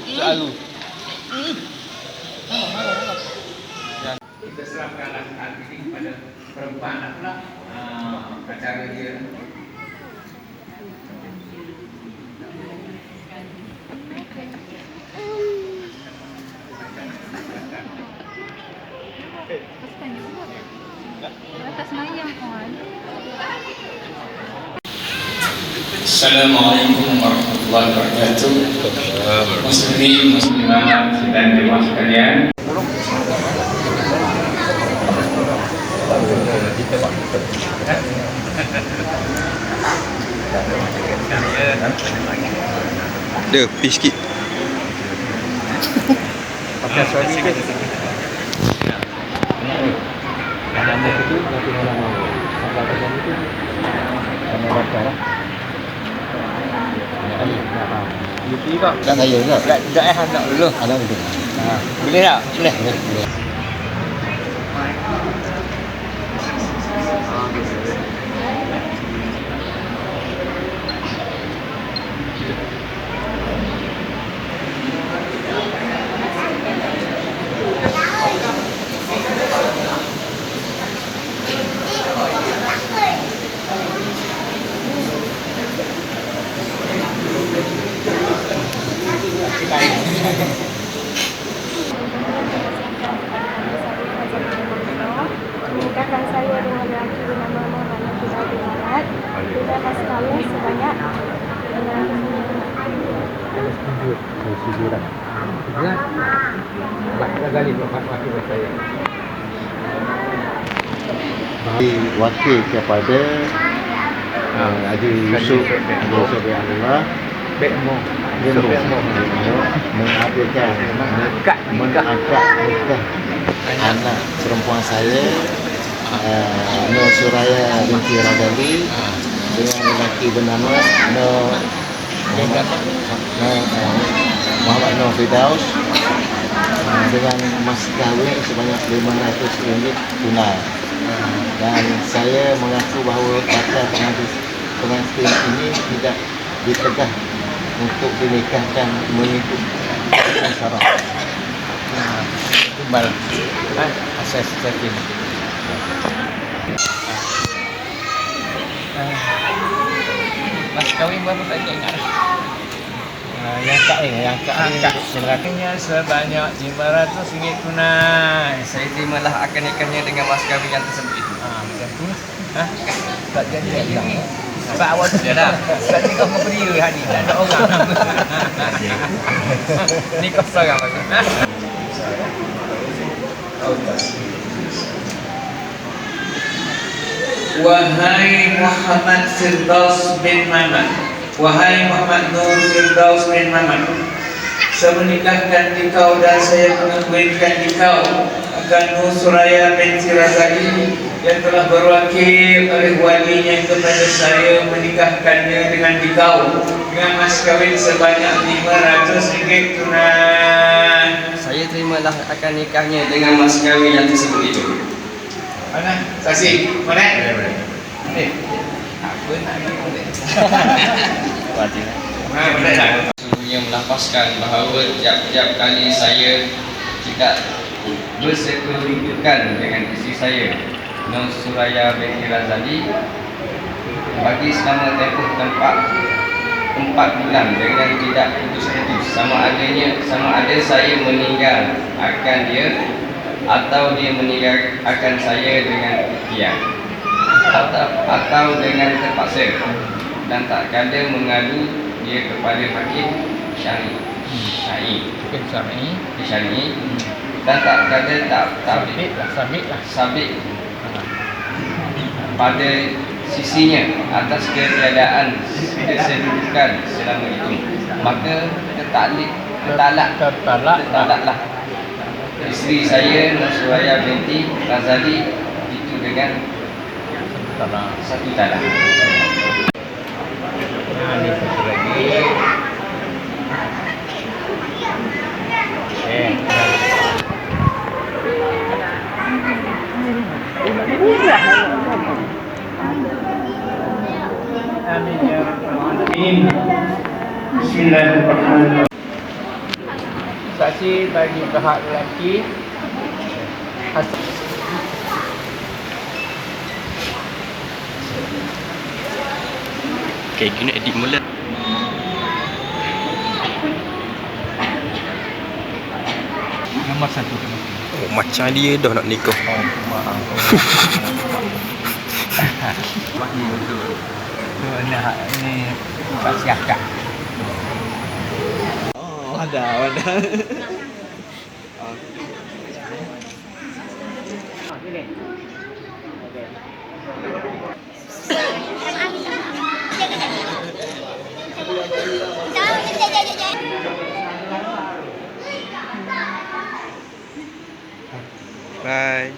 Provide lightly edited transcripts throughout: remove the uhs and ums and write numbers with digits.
Selalu. Kita serahkan hal ini kepada perempuan pula. Cara dia. Assalamualaikum warahmatullahi wabarakatuh. Muslimin, muslimat dan jemaah sekalian. Dia pergi sikit. Pakai suami sikit. Nama itu nanti malam mau. Sampai macam itu. Sama baca lah. YouTube kak. Tak saya juga. Tak anak dulu. Anak itu. Boleh tak? Boleh. Boleh. Menikahkan saya dengan lelaki bernama Muhammad Nurul Muhammad dengan mas kahwin sebanyak 500 Sejuran. Ya. Banyak kali wakil saya. Wakil kepada Haji Yusuf bin Abdullah mengadakan mengangkat nikah anak perempuan saya Nur Suraya binti Radali dengan lelaki bernama Muhammad Nur Firdaus dengan mas kahwin sebanyak RM500 tunai. Dan saya mengaku bahawa batal pengantin ini tidak ditegah untuk dinikahkan mengikut syarat. Tumbal. Asas setting. Mas kahwin berapa tak ingat? Yang kak Sebenarnya sebanyak RM500 tunai. Saya terimalah akan nikahnya dengan mas kahwin yang tersebut itu. Macam tu. tak jadi lagi. Sebab awak sudah dah. Sebab ni kau memberi hari ni. Tak ada orang. Ni kau seorang bagus. Wahai Muhammad Firdaus bin Mamat, wahai Muhammad Nur Firdaus bin Mamat, saya menikahkan dikau dan saya mengakhuinkan dikau akan Nur Suraya binti Razali yang telah berwakil oleh walinya kepada saya menikahkannya dengan dikau dengan mas kahwin sebanyak RM500 tunai. Saya terimalah akan nikahnya dengan mas kahwin yang tersebut itu. Mana? Saksi. Mana? Boleh. Apa nak ni boleh. Boleh tak? Sesungguhnya melapaskan bahawa tiap-tiap kali saya tidak bersekedudukan dengan isteri saya Nur Suraya binti Razali bagi selama tempoh 4 bulan dengan tidak putus-putus sama ada saya meninggal akan dia atau dia meninggalkan saya dengan dia atau dengan terpaksa dan tak kala mengadu dia kepada hakim syar'i dan tak kala sabit pada sisinya atas ketiadaan kesedudukan selama itu, maka tertalaklah isteri saya Nur Suraya binti Razali itu dengan satu talak. Ini satu lagi. Amin ya rabbal alamin. Bismillahirrahmanirrahim. Saksi bagi pihak lelaki. Okay, kena edit mula. Nombor 1. Oh, macam dia dah nak nikah. Maaf. Bagi betul. Tu ni tak siapkan. Oh, ada. Bye.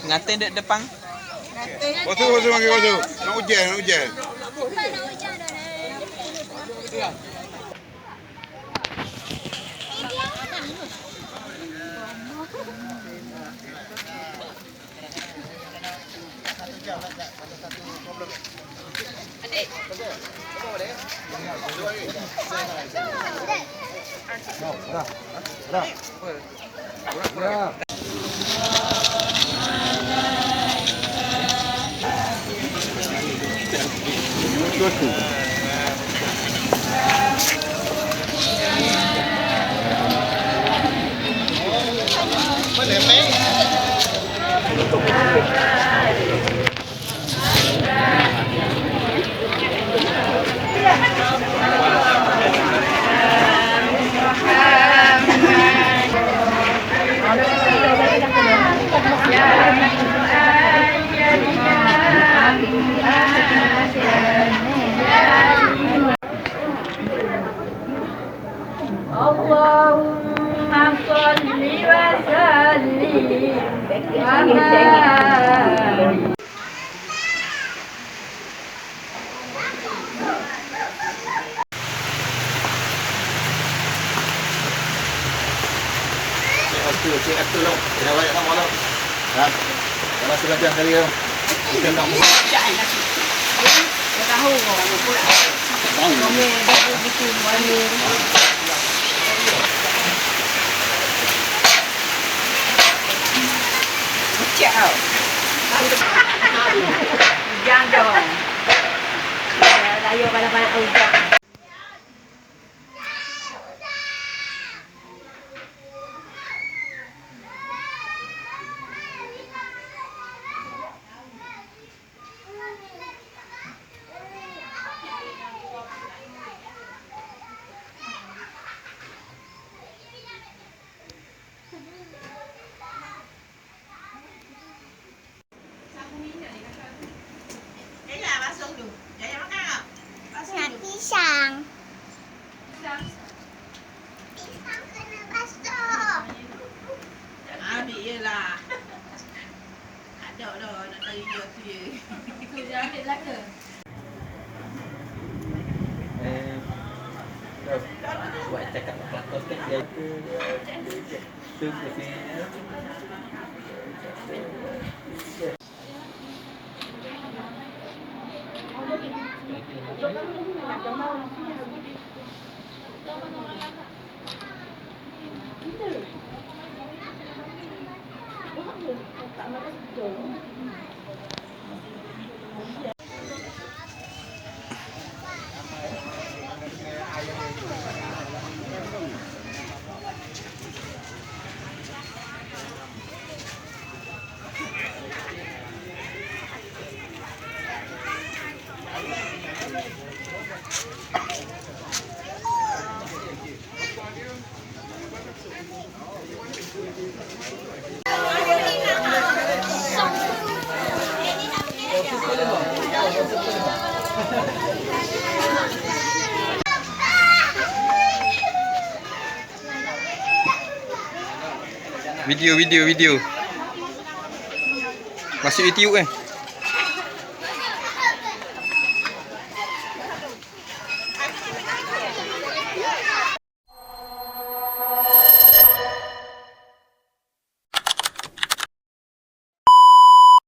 Ngatain dek depan. Kosu panggil kosu. Nak hujan. Allahumma sholli wa sallim ala Cik Abdul lah. Dia banyak nama lah. Kalau sudah jam kali lah. Kita nak buat. Jangan dong. Layu pada hujan. Pisang. Pisang kena basuh. Ambil je lah. Ada dah nak cari dia tu je. Kau jangan ambil belaka. Buat cakap kelakar kan dia tu kasi. Video. Masuk YouTube